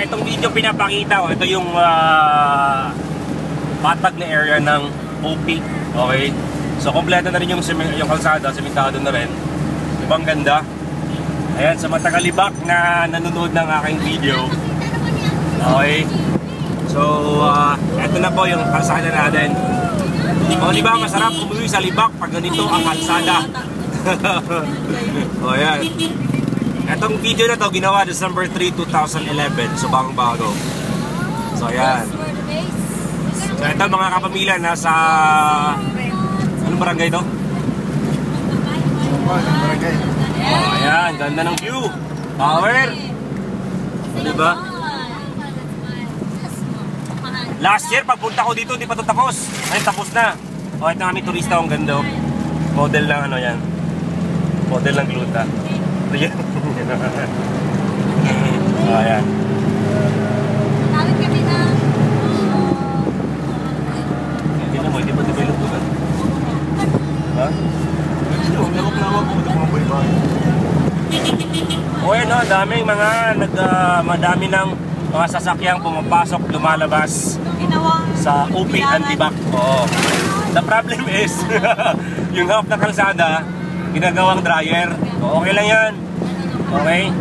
Itong video pinapakita, ito yung patag na area ng OP. Okay? So kompleto na rin yung kalsada, sementado na rin. Ibang ganda. Ayan, sa matagalibak na nanonood ng aking video. Okay? So, ito na po yung kalsada natin. O, di ba masarap umuwi sa Libak pag ganito ang kalsada? O, ayan. Itong video na to ginawa December 3, 2011. So, bagong-bago. So, ayan. So, ito mga kapamilya nasa... Anong barangay to? Barangay. Oh, ayan. Ganda ng view. Power. O, diba? Last year, pagpunta ko dito, hindi pa ito tapos. Ngayon, tapos na. O, ito nga may turista. Ang ganda. Model lang ano yan. Model lang gluta. Ayan. O, ayan. Tawid kami na. Hindi na mo, hindi pa develop ko ba? Ha? Lawak-lawak ko ito mga boy-boy. O, yan o. Daming mga madami ng mga sasakyang pumapasok, lumalabas sa UP and Libak. Oo. The problem is, yung half na kalsada, ginagawang dryer. So, okay lang yan. Okay?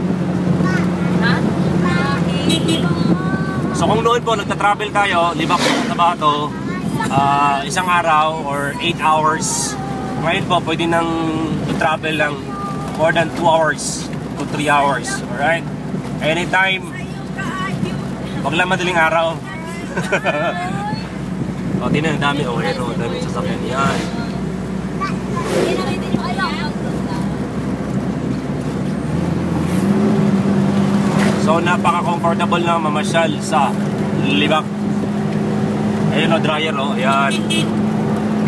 So kung noon po, nagta-travel tayo, Libak po sa Tabato, isang araw or 8 hours. Ngayon po, pwede nang to-travel lang more than 2 hours to 3 hours. Alright? Anytime. Huwag lang madaling araw. O, di na, dami. O, ito, dami sasakyan. Yan. So, napaka-comfortable na mamasyal sa Libak. Ayun o, dryer o. Ayan.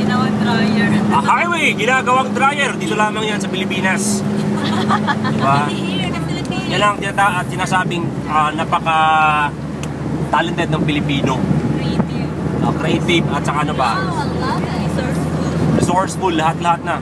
Ginawang dryer. Highway! Ginagawang dryer. Dito lamang yan sa Pilipinas. Diba? Yan lang at sinasabing napaka-talented ng Pilipino. Creative. Creative at saka ano ba? Resourceful. Resourceful, lahat-lahat na.